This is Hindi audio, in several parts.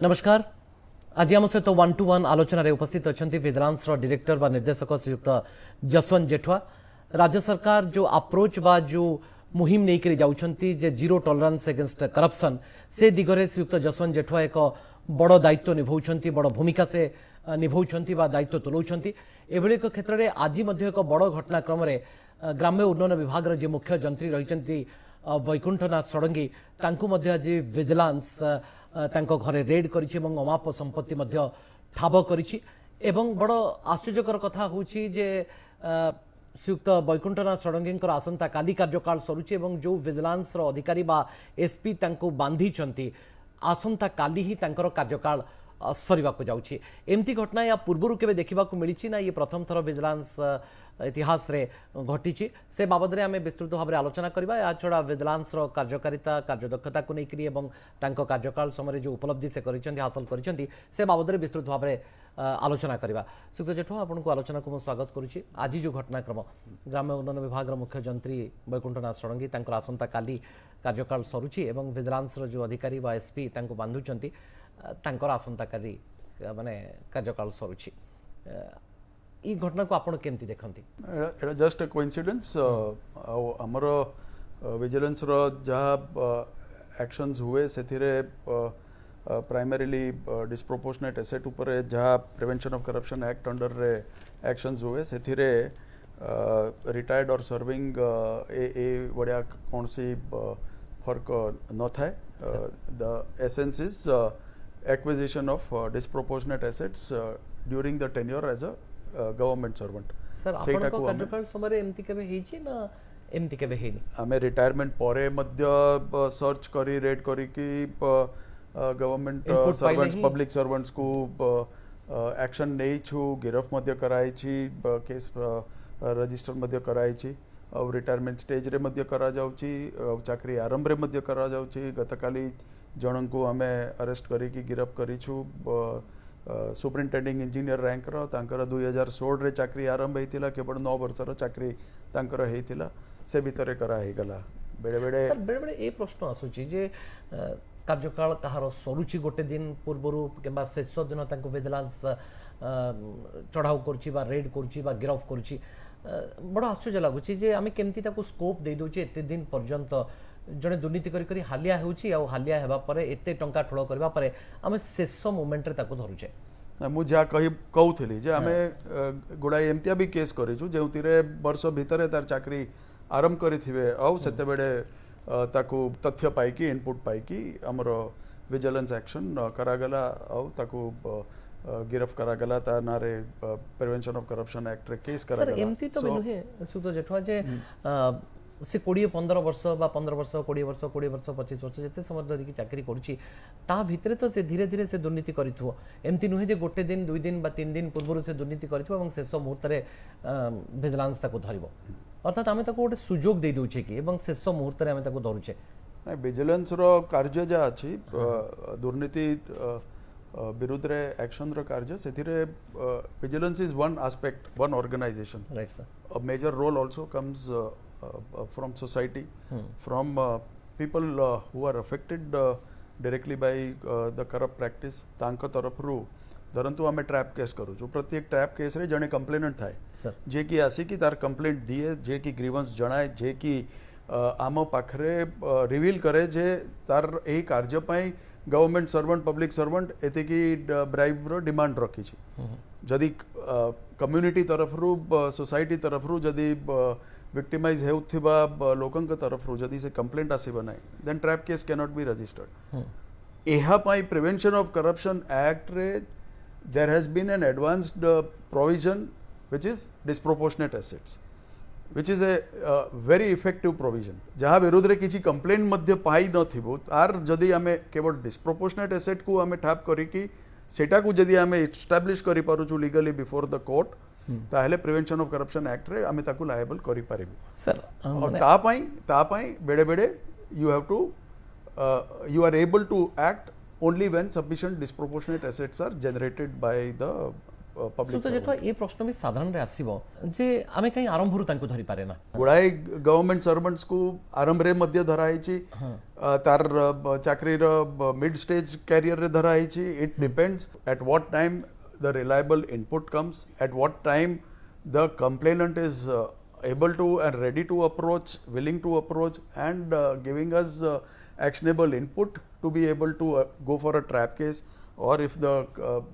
नमस्कार। आज आम सहित 1-to-1 आलोचन उपस्थित अच्छा विजिलेंस डायरेक्टर व निर्देशक श्रीयुक्त जसवंत जेठवा। राज्य सरकार जो अप्रोच बा जो मुहिम नहीं करी जाउछंती जे जीरो टॉलरेंस अगेंस्ट करप्शन से दिगरे श्रीयुक्त जसवंत जेठवा एक बड़ दायित्व निभाउछंती, बड़ भूमिका से निभाउछंती बा दायित्व तुलाउछंती। एभली एक क्षेत्र में आज एक बड़ घटनाक्रम ग्राम्य उन्नयन विभाग जे मुख्य जंत्री रही वैकुंठनाथ षडंगी तांकु मध्य आज विजिलेंस तांको घरे रेड करिछि एवं अमाप संपत्ति मध्य ठाब करिछि। एवं बड़ आश्चर्यकर कथा होछि जे श्रीयुक्त वैकुंठनाथ षडंगी आसंता काली कार्यकाल सरुछि एवं जो विजिलेंस अधिकारी बा एसपी तांको बांधी आसंता काली ही तांकर कार्यकाल सरिबाकु जाउछि। एमती घटना या पूर्वरु केबे देखिबाकु मिलिछि ना ये प्रथम थर विजिलेंस इतिहास रे घटी से बाबद में आम विस्तृत भाव में आलोचना करबा। या छड़ा विजिलेंस कार्यकारिता कार्यदक्षता को लेकर एवं तांको कार्यकाल समय जो उपलब्धि से हासिल करिसेंती से बाबद में विस्तृत भाव में आलोचना करबा। श्रीयुक्त जेठवा आपको आलोचना को स्वागत करुच्ची। आज जो घटनाक्रम ग्राम्य उन्नयन विभाग मुख्य जंत्री वैकुंठनाथ षडंगी आसंता काली कार्यकाल सरुची एवं विजिलेंस जो अधिकारी व एसपी बांधुचंती आसंता काली माने कार्यकाल सरुची। ई घटना को आपण केमती देखंती? एटा जस्ट अ कोइंसिडेंस। हमर विजिलेंस रो जहा एक्शंस हुए सेथिरे प्राइमरीली डिस्प्रोपोर्शनेट एसेट ऊपर जहा prevention of corruption act under रे एक्शंस हुए सेथिरे रिटायर्ड और सर्विंग ए बड़िया कौन सी फर्क न थाए। The essence is acquisition of disproportionate assets during the tenure as a government servant. Sir आपण को कार्यकाल समय एमती केबे हेची ना एमती केबे हेनी? आमे रिटायरमेंट परे मध्य सर्च करी रेड करी कि गवर्नमेंट सर्वेंट्स पब्लिक सर्वेंट्स को एक्शन नहीं छु गिरफ मध्य कराई छी केस रजिस्टर मध्य कराई छी और रिटायरमेंट स्टेज रे मध्य करा जाउची चाकरी आरंभ रे मध्य करा जाउची। गतकाली जणन को आमे अरेस्ट करी कि गिरफ करी छु सुपरिटेंडिंग इंजीनियर रैंक रो तांकर 2016 रे चाकरी आरंभ हेतिला केवल 9 वर्ष रो चाकरी तांकर हेतिला से भीतर करा हे गला। बेडे बेडे सर बेडे बेडे ए प्रश्न आसुची जे कार्यकाल कहार सरुची गोटे दिन पूर्वरु केबा शेष दिन तांको विजिलेंस चढ़ाऊ करछि बा रेड करछि बा गिरफ करछि। बड़ा आश्चर्य लागुची जे आमे केमती ताको स्कोप दे दोछि एते दिन पर्यंत जड़े दुर्नीति करी करी हालिया होउची आ हालिया हेबा परे एते टंका ठोळ करबा परे आमे शेष मोमेंट रे ताको धरुचे। मु जा कही कहूली जे आमे गुड़ा एमतिया भी केस करिछु जेउतिरे वर्ष भितरे तार चाकरी आरंभ करिथिबे आ सेते बेडे ताको तथ्य पाइकी इनपुट पाइकी हमर विजिलेंस एक्शन करागला आ ताको गिरफ करागला ता नारे प्रिवेंशन ऑफ करप्शन एक्ट रे केस करागला। सर एमती तो बिनुहे सुतो जेठवा जे से 20-15 वर्ष बा 15 वर्ष 20 वर्ष 20 वर्ष 25 वर्ष जिते समय धरिकी चाकरी करुच्ची ता भितरे तो से धीरे धीरे से दुर्नीति करिथो। एमती नुहे जे गोटे दिन 2 दिन बा 3 दिन पूर्व से दुर्नीति करिथो एवं शेष मुहूर्त रे विजिलेंस ताको धरिबो। अर्थात आमे ताको गोटे सुजोग दे दोछे कि एवं शेष मुहूर्त रे आमे ताको धरुचे। विजिलेंस रो कार्य जा अछि दुर्नीति विरुद्ध रे एक्शन रो कार्य सेथिरे vigilance is one aspect one organisation. Right sir. A major role also comes from society, from people who are affected directly by the corrupt practice तांका तरफ रू धरंतु आमे ट्रैप केस करू जो प्रत्येक ट्रैप केस रे जने कंप्लेनेंट थाए जे कि आसी कि तार कंप्लेंट दिए जे कि ग्रीवेंस जणाए जे कि आम पाखरे रिवील करे जे तार एही कार्य पई गवर्नमेंट सर्वेंट पब्लिक सर्वेंट एते कि ब्राइब रो डिमांड रखी छी। जदी कम्युनिटी तरफ रू सोसाइटी तरफ रू जदी विक्टिमाइज हेउथिबा लोकंक तरफ रू जदी से कंप्लेंट आसीबा नै then trap case can not be registered. एहा पई प्रिवेंशन ऑफ करप्शन एक्ट रे there has been an advanced provision which is disproportionate assets which is a very effective provision जहाँ विरुद्ध रे किछि कंप्लेंट मध्य पाई न थिबो तार जदी आमे केवल डिस्प्रोपोर्शनेट एसेट को आमे ठाप करी कि सेटा को जदी आमे एस्टैब्लिश करि पारुछु लीगली बिफोर द कोर्ट ताहले प्रिवेंशन ऑफ करप्शन एक्ट रे आमे ताकू लायबल करि पारिबो। सर और ता पई बेडे बेडे you have to you are able to act only when sufficient disproportionate assets are generated by the public ସୁତ ଯେଠୁ ଏ ପ୍ରଶ୍ନ ବି ସାଧାରଣରେ ଆସିବ ଯେ ଆମେ କାହିଁ ଆରମ୍ଭରୁ ତାଙ୍କୁ ଧରି ପାରେ ନା गुड़ाए गवर्नमेंट सर्वेंट्स को आरंभ रे मध्य धरा है तार चाकरी मिड स्टेज कैरियर रे धरा है it depends at what time the reliable input comes at what time the complainant is able to and ready to approach, willing to approach and giving us actionable input to be able to go for a trap case, or if the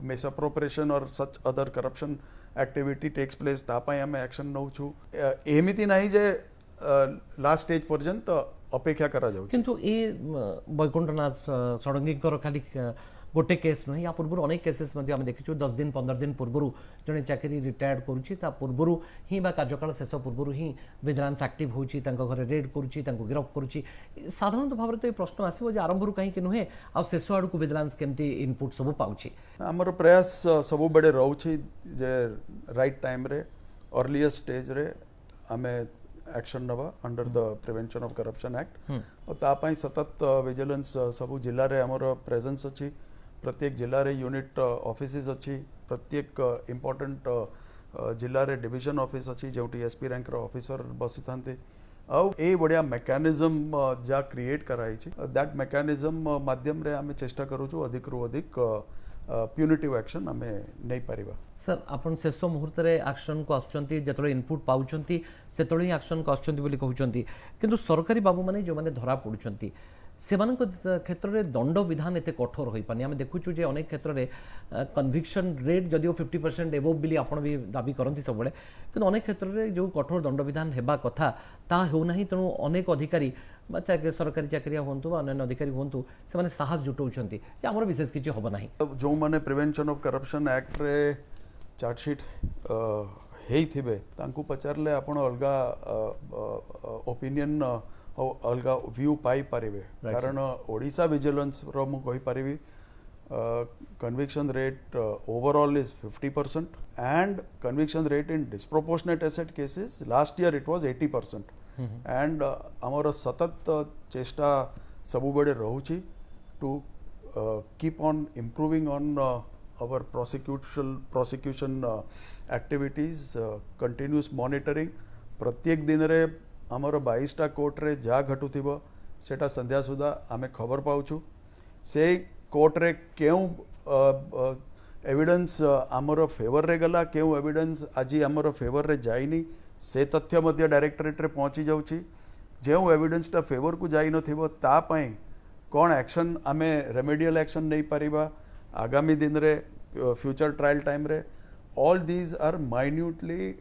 misappropriation or such other corruption activity takes place तापाई हमें action नौ छु एमिति नहीं जे last stage पर्यंत अपेक्षा करा जाउ किंतु ए बैकुंठनाथ षडंगीकर खाली गोटे केस नुह या पूर्व अनेक केसेस आम देखीचु 10 दिन 15 दिन पूर्व जड़े चाकरी रिटायर्ड करुच्ची पूर्व ही कार्यकाल शेष पूर्व ही विजिलेंस एक्टिव होची घरे रेड करुच्ची गिरफ करुच्ची साधारणतः भाव तो ये प्रश्न आसो आरंभ कहीं नुहे आ शेष आड़ को विजिलेंस केमती इनपुट सब पाउची आमर प्रयास सब बड़े रोचे जे राइट टाइम रे अर्लीस्ट स्टेज रे आमे एक्शन नवा under the prevention of corruption act और तापाई सतत विजिलेंस सब जिले में आमर प्रेजेंस अच्छी प्रत्येक जिले रे यूनिट ऑफिसेस अच्छी प्रत्येक इंपोर्टेंट जिले रे डिवीजन ऑफिस अच्छी जोटी एसपी रैंक रो ऑफिसर बसी थांते आउ ए बढ़िया मेकानिज्म जा क्रिएट कराई छी दैट मेकानिज्म माध्यम रे आमे चेष्टा करूछु अधिक रु अधिक प्यूनिटिव एक्शन आमे नहीं पारिबा सर अपन शेष मुहूर्त रे एक्शन को आछंती जतले इनपुट पाउछंती सेतले ही एक्शन को आछंती बोली कहउछंती किंतु सरकारी बाबू माने जो माने धरा पडुछंती सेमानक क्षेत्र में दंड विधान एते कठोर हो पानी आम देखुचु जे अनेक क्षेत्र में कन्विक्शन रेट जदिव 50% एबोव बिली आपण भी दाबी करती सब किंतु अनेक क्षेत्र में जो कठोर दंड विधान हेबा कथा ता होना तेणु अनेक अधिकारी सरकारी चाकरिया हूँ अन्य अधिकारी हूँ से साहस जुटाउछंती जे हमर विशेष किछि होबो नाही जो माने प्रिवेंशन ऑफ करप्शन एक्ट रे चार्जशीट हेई थिबे तांकू पचारले आपण अलगा ओपिनियन अलग व्यू पाई पारे कारण ओडिशा विजिलेंस रो मु कहि पारिबी conviction rate overall is 50% and conviction rate in disproportionate asset cases last year it was 80% and आमर सतत चेष्टा सबु बड़े रहउची to keep on improving on our prosecution activities continuous monitoring प्रत्येक दिन रे आमर 22टा कोर्ट रे जा घटू थिबो सेटा संध्या सुधा आमे खबर पाउछु से कोर्ट रे केउ एविडेंस आमर फेवर रे गला केउ एविडेंस आजी आमर फेवर रे जाइनी से तथ्य मध्य डायरेक्टरेट रे पहुंची जाउची जेउ एविडेंस टा फेवर को जाई न थिबो ता पई कोन एक्शन आमे रेमेडियल एक्शन नहीं पारिबा आगामी दिन रे फ्यूचर ट्रायल टाइम रे all these are minutely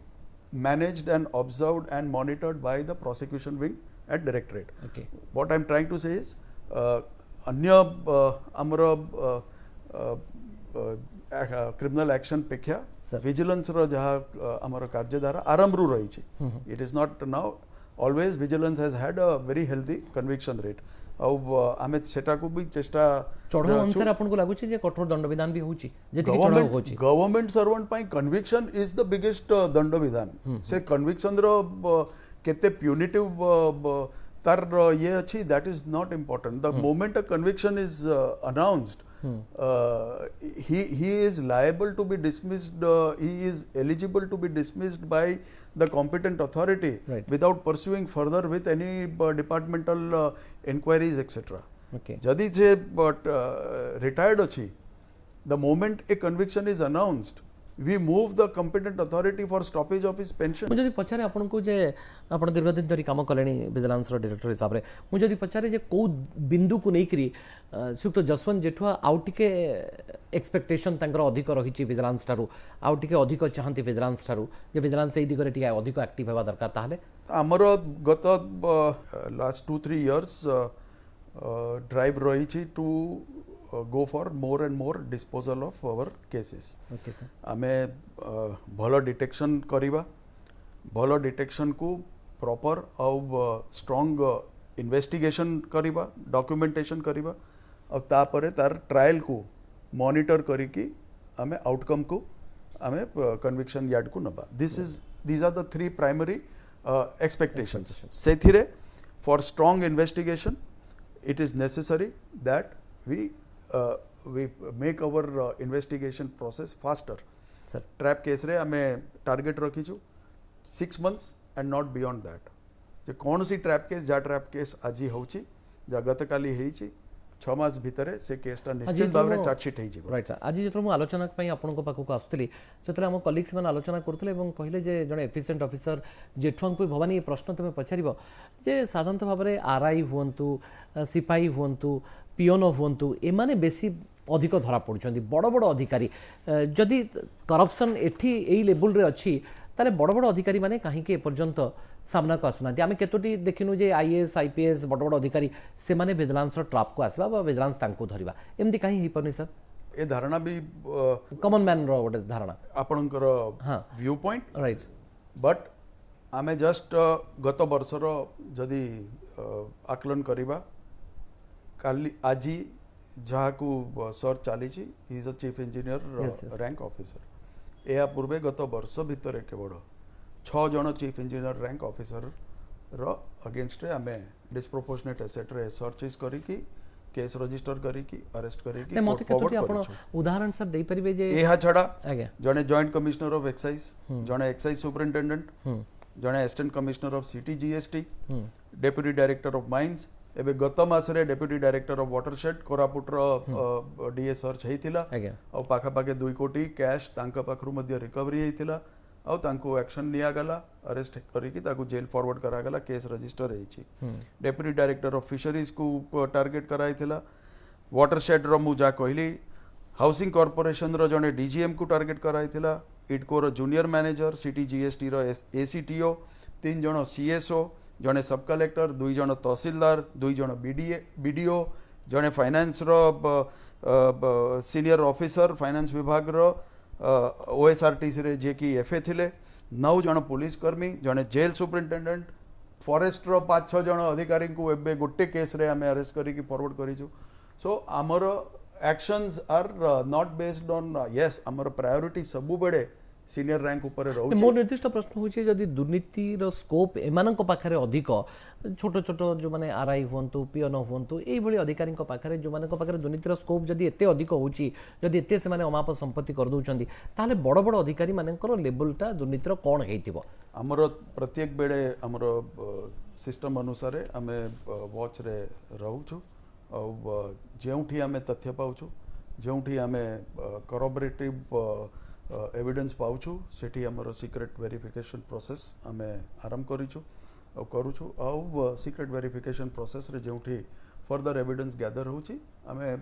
managed and observed and monitored by the prosecution wing at directorate. Okay. What I am trying to say is अन्य आमर क्रिमिनल एक्शन पेक्षा विजिलेंस रो जहाँ आमर कार्यधारा आरंभ रु रही छी it is not now always vigilance has had a very healthy conviction rate आमे सेटा को भी चेष्टा चढ़ो अनुसार आपन को लागुची जे कठोर दंड विधान भी होची जेति चढ़ो होची गवर्नमेंट सर्वेंट पई कन्विक्शन इज द बिगेस्ट दंड विधान से कन्विक्शन रो केते प्यूनिटिव तार ये अच्छी that is not important the moment a conviction is announced he is liable to be dismissed he is eligible to be dismissed by the competent authority without pursuing further with any departmental inquiries etc jadi je but retired achi the moment a conviction is announced we move the competent authority for stoppage of his pension मुझे पचारे आपन को जे आपन दीर्घ दिन धरी काम कलेनी विजिलेंस रो डायरेक्टर हिसाब रे मुझे पचारे जे को बिंदु को नै करी सुक्त जसवंत जेठुआ आउ टिके एक्सपेक्टेशन तांकर अधिक रहिछि विजिलेंस तारु आउ टिके अधिक चाहंती विजिलेंस तारु जे विजिलेंस एई दिगरे टिके अधिक एक्टिव हेबा दरकार ताहले हमर गत लास्ट 2-3 इयर्स ड्राइव रहिछि to go for more and more disposal of our cases. Okay, sir. आमे भलो डिटेक्शन करिबा भलो डिटेक्शन को प्रॉपर आउ स्ट्रांग इन्वेस्टिगेशन करिबा डॉक्यूमेंटेशन करिबा और तापरे तार ट्रायल को मॉनिटर करिकी आमे आउटकम को आमे कन्विक्शन यार्ड को नबा these are the three primary expectations सेथिरे for strong investigation it is necessary that we make our investigation process faster sir trap case रे आमे टार्गेट रखीचु 6 months and not beyond that जे कौन सी ट्रैप केस आज होची जा गत काली हेची 6 मास भितरे से केसटा निश्चित भाव में चार्जशीट हेची राइट सर आज जो आलोचना आपण पाखक आसुली से आम कलिग्स मैंने आलोचना करते कहले जे जड़े एफिशिएंट ऑफिसर जेठुआ को भवानी ये प्रश्न तुम पचार जे साधारणतः भाव में आरआई हुंतु सिपाही हुंतु पिओन हुंतु एमाने बेसी अधिक धरा पड़ुछंती बड़ बड़ अधिकारी जदि करप्शन एठी एई लेवल रे अछि ताले बड़ बड़ अधिकारी माने कहीं एपर्यंत सामना को आसुना आम केतोटी देखिनु जे आईएएस आईपीएस बड़ बड़ अधिकारी से माने विजिलेंस ट्रैप को आसबा विजिलेंस तांको धरिबा एमती कहीं ही परनी सर ए धारणा भी कॉमन मैन रो गोटे धारणा आपणकर व्यू पॉइंट राइट बट आमे जस्ट गत वर्षर जदि आकलन करिबा काली आजी जहाँ सर्च चली he is a chief engineer rank officer या पूर्वे गत वर्ष भितर केवल 6 जन चीफ इंजीनियर रैंक ऑफिसर रो अगेंस्ट आम डिस्प्रोपोर्शनेट एसेट रे सर्चेस करिकी केस रजिस्टर करिकी अरेस्ट करिकी मते केतोटी आपण उदाहरण सर दे परिबे जे एहा छडा आगे जने जॉइंट कमिश्नर ऑफ एक्साइज जने एक्साइज सुपरिटेंडेंट जने assistant commissioner of city GST deputy director of mines एबे गत मासरे deputy director of watershed Koraput रो डीए सर्च हेतिला और पाखा पाखे 2 कोटी कैश तांका पाखरु मध्य रिकवरी हेतिला और तांको एक्शन लिया गला अरेस्ट करिकी ताको जेल फॉरवर्ड करा गला केस रजिस्टर हेछि डेप्यूटी डायरेक्टर ऑफ फिशरीज को टारगेट कराइथिला वाटरशेड रो मु जा कहली हाउसिंग कॉर्पोरेशन रो जने डीजीएम को टारगेट कराइथिला इडको रो जूनियर मैनेजर सिटी जीएसटी रो एसीटीओ 3 जण सीएसओ जने सब कलेक्टर 2 जण तहसीलदार 2 जण बीडीओ जने फाइनेंस रो सीनियर ऑफिसर फाइनेंस विभाग रो ओएसआरटीसी रे जे कि एफए थिले 9 जण पुलिस कर्मी जने जेल सुपरिटेंडेंट फॉरेस्ट रो 5-6 जण अधिकारी को एबे गोटे केस रे हमें अरेस्ट करी की फॉरवर्ड करिछु सो आमर actions are not based on yes आमर प्रायोरिटी सबु बेडे सीनियर रैंक ऊपर रहउछि मोर निर्दिष्ट प्रश्न होछि जदि दुर्नीति रो स्कोप एमानक पाखरे अधिक छोट छोट जो माने आरआई हुंतु पिओन हुंतु एई भली अधिकारी को पाखरे जो माने को पाखरे दुर्नीति रो स्कोप जदि एते अधिक होछि जदि एते से माने अमाप संपत्ति कर दउछंती ताले बड़ बड़ अधिकारी मानकर लेवलटा दुर्नीति रो कोन हेतिबो हमर प्रत्येक बेडे हमर सिस्टम अनुसार आमे वॉच रे रहउछु और जेउठी आमे तथ्य पाउछु जेउठी आमे कॉरपोरेटिव एविडेंस पाउछु सेठी हमर सीक्रेट वेरिफिकेशन प्रोसेस आमे आरंभ करिछु और करूछु और सीक्रेट वेरिफिकेशन प्रोसेस रे जेउठी फर्दर एविडेंस गैदर होछि आमे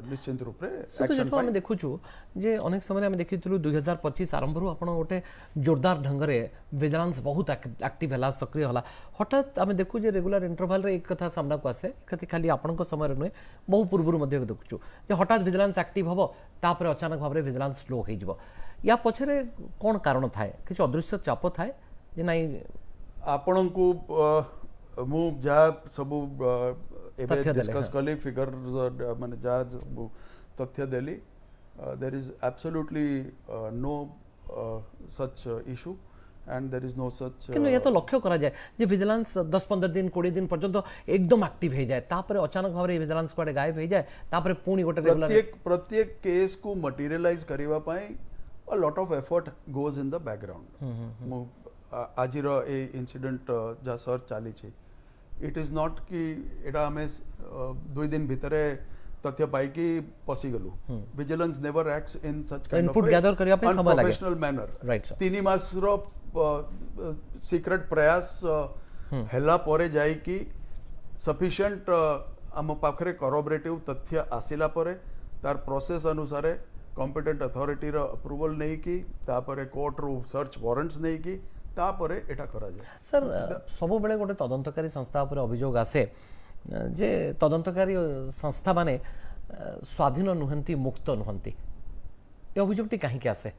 निश्चित रूप रे एक्शन हम देखुछु जे अनेक समय हम देखिथिलु 2025 आरंभ रु आपण ओटे जोरदार ढंग रे विजिलेंस बहुत एक्टिव हला सक्रिय हला हठात हम देखु जे रेगुलर इंटरवल रे एक कथा सामना को आसे कथि खाली आपण को समय रे नुए बहु पूर्व मध्ये देखुछु जे हठात विजिलेंस एक्टिव हबो तापर अचानक भाबरे विजिलेंस स्लो हे जिवो या पछरे कोन कारण थाए किछ अदृश्य चाप थाए जे नाही आपण को मु जा सब एबे डिस्कस कली फिगर माने जा तथ्य देली there is absolutely no such issue and there is no such किनु ये तो लक्ष्य करा जाए जे विजिलेंस 10-15 दिन 20 दिन पर्यंत एकदम एक्टिव हे जाए तापर अचानक भाबरे विजिलेंस कोडे गायब हे जाए तापर पुनी गोटे रेगुलर प्रत्येक केस को मटेरियलाइज करिवा पई a lot of effort goes in the background आजिर ए इंसिडेंट जा सर्च चली छी इट इज नॉट कि एटा हमें 2 दिन भितरे तथ्य पाई कि पसी गलु vigilance never acts in such kind of input gather करिया पे समय लागे प्रोफेशनल मैनर राइट सर 3 मास रो सीक्रेट प्रयास हेला परे जाई कि सफिशिएंट हम पाखरे कोरबोरेटिव तथ्य आसिला परे तार प्रोसेस अनुसार कॉम्पिटेंट अथॉरिटी रो अप्रूवल नहीं की तापरे कोर्ट रो सर्च वारंट्स नहीं की तापरे एटा करा जाय सर सब बेले गोटे तदंतकारी संस्था ऊपर अभियोग आसे जे तदंतकारी संस्था माने स्वाधीन नुहंती मुक्त नुहंती ए अभियोगटी काहे के आसे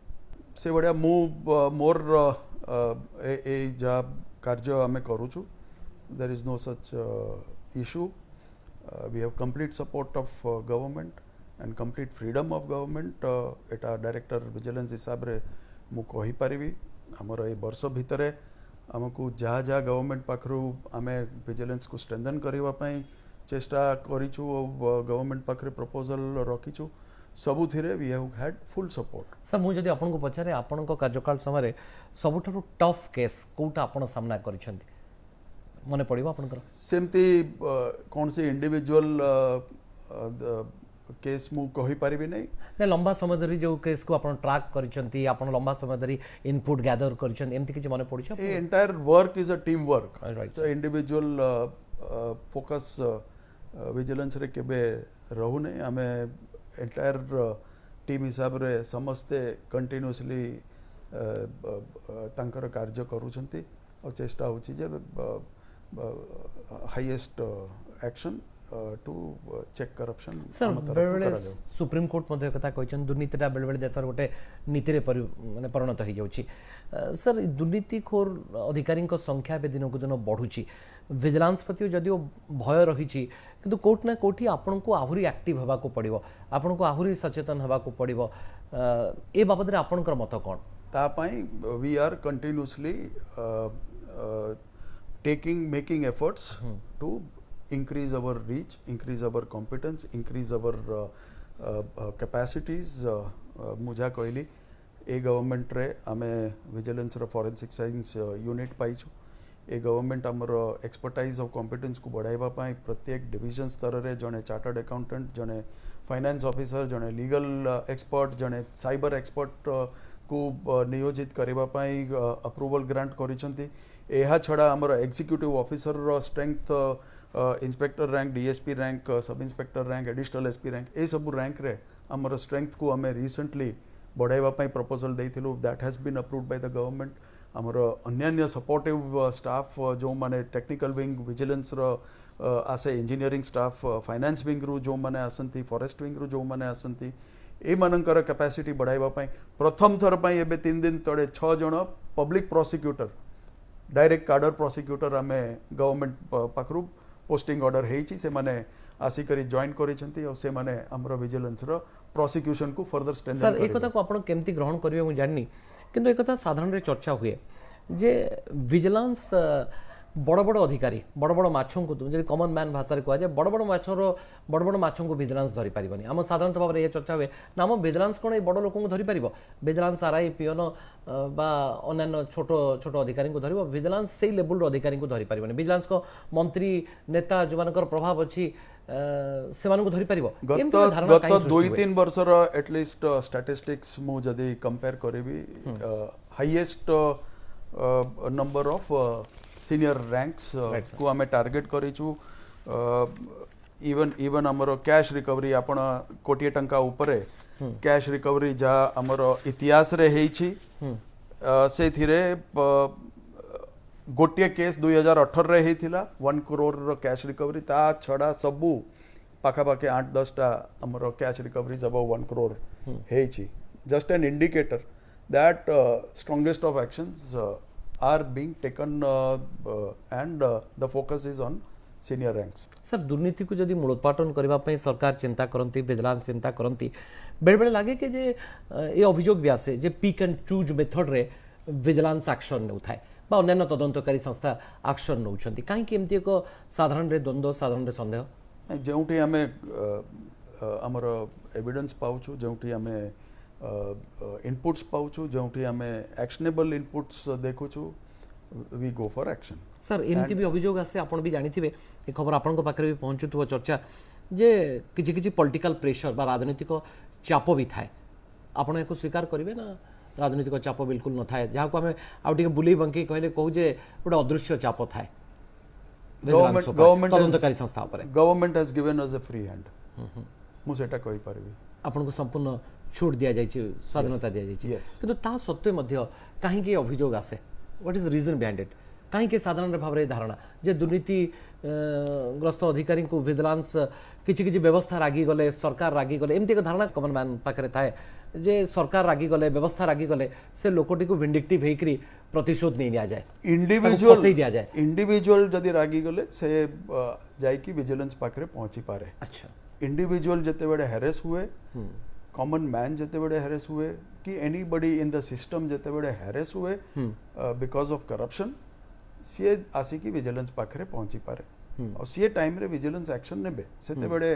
से बड़िया मु मोर ए जा कार्य हमें करूछु there is no such issue we have complete support of government and complete freedom of government एटा डायरेक्टर विजिलेंस हिसाब रे मु कहि परिबी हमर ए वर्ष भितरे हमकु जहाँ जहाँ गवर्नमेंट पाखरु आमे विजिलेंस को स्ट्रेंथन करबा पई चेष्टा करिछु गवर्नमेंट पाखरे प्रपोजल रखिछु ସବୁଥିରେ we have had full support. Sir मुझे जदि आपन को पचारे आपन को कार्यकाल समय सबुठारु टफ केस कोटा आपन सामना करिसेंती मने पड़िबो आपन कर सेमती कौन से इंडिविजुअल केस मु कहि परिबि नै ने लंबा समय धरी जो केस को आपन ट्रैक करिसेंती आपन लंबा समय धरी इनपुट गैदर करिसेंती एमती किछ मने पड़िछ ए entire work is a team work Right, so individual focus vigilance रे केबे रहु नै आमे एंटायर टीम हिसाब रे समस्ते कंटिन्यूअसली तांकर कार्य करूछंती और चेष्टा होची जे highest action to check corruption sir बेले सुप्रीम कोर्ट मध्य कथा कहछन दुर्नीतिटा बेले बेले देशर गोटे नीति रे माने परिणत हो जाउची सर दुर्नीति खोर अधिकारी संख्या बे दिन को दिन बढ़ुची विजिलेंस प्रति जदिओ भय रही किंतु कोर्ट ना कोठी आपन को आहुरी एक्टिव हवा को पड़िबो आपन को आहुरी सचेतन हवा को पड़िबो ए बाबद रे आपन कर मत कोन ता पई we are continuously making efforts to increase our reach, increase our competence, increase our capacities. मुझा कहली ए गवर्नमेंट रे आमे विजिलेंस रो फोरेंसिक साइंस यूनिट पाइछु ए गवर्नमेंट हमर एक्सपर्टाइज और कॉम्पिटेंस को बढ़ाइबा पाई प्रत्येक डिविजन स्तर रे जने चार्टर्ड अकाउंटेंट जने फाइनेंस ऑफिसर जने लीगल एक्सपर्ट जने साइबर एक्सपर्ट को नियोजित करबा पाई अप्रूवल ग्रांट करिसंती एहा छड़ा हमर एग्जीक्यूटिव ऑफिसर रो strength inspector rank DSP rank sub inspector rank additional SP rank ए सब रैंक रे हमर स्ट्रेंथ को हमें रिसेंटली बढ़ाइबा पाई प्रपोजल देइथिलु that has been approved by the government हमर अन्य सपोर्टिव स्टाफ जो माने टेक्निकल विंग विजिलेंस रो आसे इंजीनियरिंग स्टाफ फाइनेंस विंग रू जो माने आसंती फॉरेस्ट विंग रू जो माने आसंती ए मानकर कैपेसिटी बढ़ाइबा पाई प्रथम थर पाई एबे 3 दिन तळे 6 जण पब्लिक प्रोसिक्यूटर डायरेक्ट कार्डर प्रोसिक्यूटर आमे गवर्नमेंट पाखरु पोस्टिंग ऑर्डर हेची से माने आसी करी जॉइन करिसंती और से माने हमरो विजिलेंस रो प्रोसिक्यूशन को फर्दर स्ट्रेंथन सर एक कथा को आपण केमती ग्रहण करिवे मु जाननी किंतु एक कथा साधारण रे चर्चा हुए जे विजिलेंस बड़ बड़ अधिकारी बड़ बड़ माछों को जे कॉमन मैन भाषा रे कह जाय बड़ बड़ माछरो बड़ बड़ माछों को विजिलेंस धरि परिबनी हम साधारणतः भाव रे ये चर्चा हुए नाम विजिलेंस कोन बड़ लोक को धरि परिबो विजिलेंस आरआई पियोन बा अन्य छोट छोट अधिकारी को धरिबो विजिलेंस सेई लेवल रो अधिकारी को धरि परिबनी विजिलेंस को मंत्री नेता जो मानकर प्रभाव अछि से मानको धरि परिबो गत 2-3 वर्ष रो एटलीस्ट स्टैटिस्टिक्स मु जदी कंपेयर करबी highest number of senior ranks को हमें टार्गेट करिछु इवन हमरो कैश रिकवरी आपण कोटी टंका ऊपरे कैश रिकवरी जा हमरो इतिहास रे हेछि से थिरे गोटिए केस 2018 रे हेथिला 1 करोड़ रो कैश रिकवरी ता छडा सबु पाखा पाखे 8-10 टा हमरो कैश रिकवरी जब 1 करोड़ हेछि just an indicator that strongest of actions are being taken and the focus is on senior ranks. Sir दुर्नीति को जदि मूलोत्पाटन करबा पई सरकार चिंता करंती विजिलेंस चिंता करंती बेले बेले लागे कि जे ए अभियोग भी आसे जे पिक एंड चूज मेथड रे विजिलेंस एक्शन नै उठाए बा अन्य तदंतकारी संस्था एक्शन नउछंती काहे कि एमती एक साधारण रे द्वंद्व साधारण रे संदेह जेउठी हमें हमर एविडेंस पाउछु जेउठी हमें इनपुट्स पाउछु जोंठी हमें एक्शनेबल इनपुट्स देखुछु we go for action sir एमती भी अभियोग आसे आपण भी जानिथिबे ए खबर आपण को पाखरे भी पहुंचुथबो चर्चा जे किछि किछि पॉलिटिकल प्रेशर बा राजनीतिक चाप भी थाए आपण एको स्वीकार करिवे ना राजनीतिक चाप बिल्कुल न थाए जहा को हमें आउटी के बुली बंकी कहले कहू जे ओडा अदृश्य चाप थाए गवर्नमेंट संस्था ऊपर government has given us a free hand मु सेटा कहि परबी आपण को संपूर्ण छूट दिया जाइए स्वाधीनता दिया जाइए किंतु ता सत्वे मध्य कहीं अभियोग आसे what is reason behind it कहीं साधारण भाव में धारणा जे दुर्नीति ग्रस्त अधिकारी को विजिलेंस किछि किछि व्यवस्था रागी गले सरकार रागी गले एमती एक धारणा कॉमन मैन पाखरे थाए जे सरकार रागी गले व्यवस्था रागी गले से लोकटी को विंडिक्टिव हेकरी प्रतिशोध नहीं लिया जाए इंडिविजुअल दिया जाए इंडिविजुअल जदी रागी गले से जाई की विजिलेंस पाखरे पहुंची पारे अच्छा इंडिविजुअल जते बड़े हैरेस हुए कॉमन मैन जते बड़े हैरेस हुए कि एनीबडी इन द सिस्टम जते बड़े हैरेस हुए बिकॉज ऑफ करप्शन सी आसिकी विजिलेंस पाखरे पहुंची पारे और सी टाइम रे विजिलेंस एक्शन नेबे सेते बड़े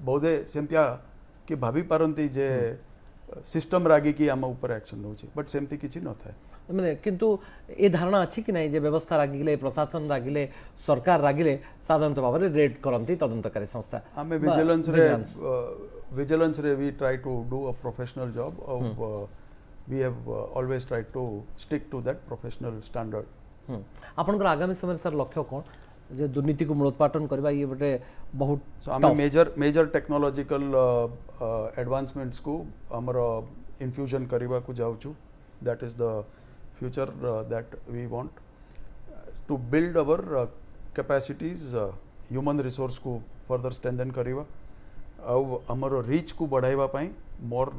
बोधे सेमतिया कि भाभी पारंती जे सिस्टम रागी की आम ऊपर एक्शन नउछि बट सेमती किछि न थाए मैंने किंतु ए धारणा अच्छी कि नहीं जे व्यवस्था रागिले प्रशासन रागिले सरकार रागिले साधारणतः भाव में रेड करती तदंतकारी संस्था आमे बा- विजिलेंस रे we try to do a professional job we have always try to stick to that professional standard आपनकर आगामी समय सर लक्ष्य कौन जे दुर्नीति को मूलोत्पाटन करबा ये बटे बहुत सो आमे मेजर टेक्नोलॉजिकल एडवांसमेंट्स को हमर इन्फ्यूजन करबा को जाउछु that is the future that we want to build our capacities human resource को फर्दर स्ट्रेंथन करबा आउ हमर रीच को बढ़ाइबा पई more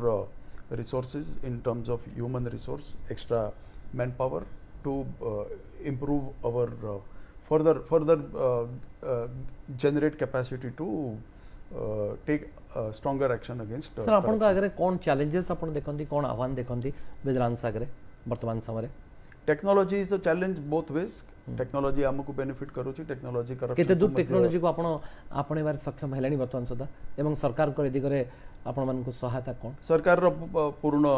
resources in terms of human resource extra manpower to improve our further generate capacity to take stronger action against sir आपन का अगर कौन चैलेंजेस आपन देखंती कौन आह्वान देखंती विजिलेंस आगरे वर्तमान समय technology is a challenge both ways technology हमको बेनिफिट करूची टेक्नोलॉजी करप्शन केते दूर टेक्नोलॉजी को आपन आपने बार सक्षम हेलानी वर्तमान सुधा एवं सरकार को दिगरे आपन मन को सहायता कोन सरकार रो पूर्ण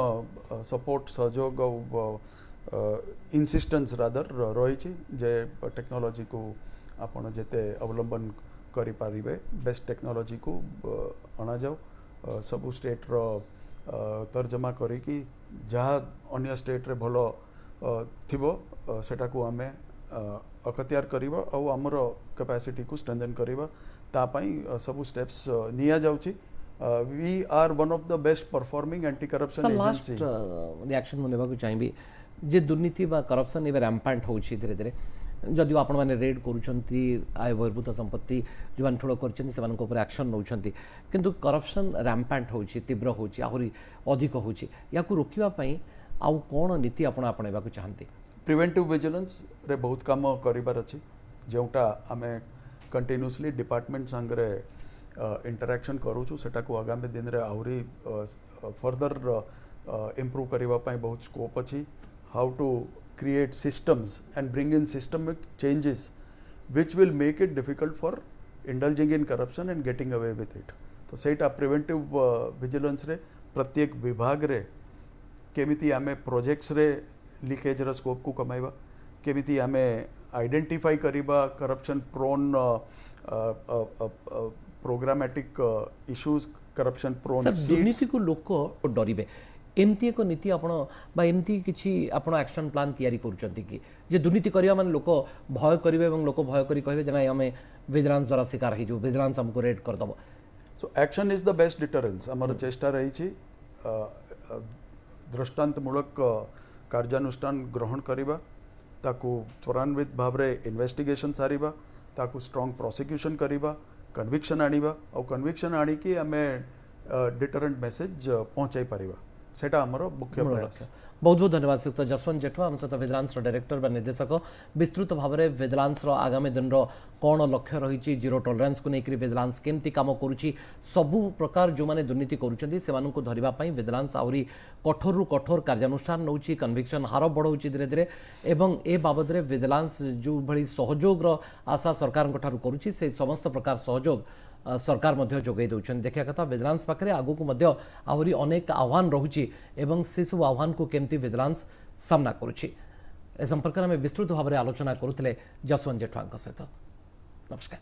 सपोर्ट सहयोग इनसिस्टेंस रादर रही जे टेक्नोलॉजी को आपण जेते अवलंबन करि पारिबे बेस्ट टेक्नोलॉजी को अना जाओ सबु स्टेट रो तर्जमा करी कि जहाँ अन्य स्टेट रे भलो थिबो सेटा को हमें अखत्यार करिबा और हमर कैपेसिटी को स्ट्रेंथन करिबा ता पई सबु स्टेप्स निया जाउची we are one of the best performing anti corruption sir agency last reaction मुनेबा को चाहिबी जे दुर्नीति बा करप्शन एवं रैम्पांट होउछि धीरे धीरे जदिव आपण माने रेड करूछंती आय बहिर्भूत संपत्ति जो ठोड़ करछंती से मानको ऊपर एक्शन नउछंती किंतु करप्शन रैम्पांट होउछि तीव्र होउछि आहुरी अधिक होउछि याकू रोकिबा पई आउ कोन नीति आपण आपणेबा को चाहंती प्रिवेंटिव विजिलेंस रे बहुत काम करिबार अछि जेउटा आमे कंटिन्यूअसली डिपार्टमेंट संगरे इंटरैक्शन करूछु सेटा को आगामी दिन रे आहुरी फर्दर इंप्रूव करिबा पई बहुत स्कोप अछि how to create systems and bring in systemic changes which will make it difficult for indulging in corruption and getting away with it. तो सेटा प्रिवेंटिव विजिलेंस रे प्रत्येक विभाग रे केमिति आमे प्रोजेक्ट्स रे लीकेज रा स्कोप को कमाइबा केमिति आमे आइडेंटिफाई करिबा corruption prone programmatic issues corruption prone दुर्नीति को लोक डरिबे एमती एक नीति आपण बा एमती किछि आपण एक्शन प्लान तयारी करूचंती कि जे दुर्नीति करिया माने लोक भय करिवे एवं लोक भय करी कहबे जे ना हमें विजिलेंस द्वारा शिकार हे जो विजिलेंस हमको रेड कर दबो so action is the best deterrence हमर चेष्टा रही छी दृष्टांतमूलक कार्यानुष्ठान ग्रहण करिबा ताकू त्वरान्वित भाव रे इन्वेस्टिगेशन सारिबा ताकू स्ट्रांग प्रोसिक्यूशन करिबा कन्विक्शन आनिबा और कन्विक्शन आनी कि हमें डिटरेंट मैसेज पहुंचाई पारिबा सेटा हमरो मुख्य प्रयास बहुत बहुत धन्यवाद श्रीयुक्त जसवंत जेठवा हम सहित विजिलेंस डायरेक्टर बा निर्देशक विस्तृत भाव में विजिलेंस आगामी दिन कौन लक्ष्य रही जीरो टॉलरेंस को लेकर विजिलेंस केमती काम करुच्ची सबु प्रकार जो माने दुर्नीति करुच्चंती सेमानन को धरिबा पई विजिलेंस आउरी कठोर कठोर कार्यानुष्ठान नउची कन्विक्शन हार बढ़ाउची धीरे धीरे एवं ए बाबद रे विजिलेंस जो भली सहयोग आशा सरकार ठारू करुच्ची से समस्त प्रकार सहयोग सरकार मध्य जोगै दउछन देखिया कथा विजिलेंस पाखरे आगु को मध्य आहुरी अनेक आह्वान रहुची एवं से सब आह्वान को केमती विजिलेंस सामना करुची ए संपर्क में विस्तृत भाव में आलोचना करुथिले जसवंत जेठवांक सहित नमस्कार।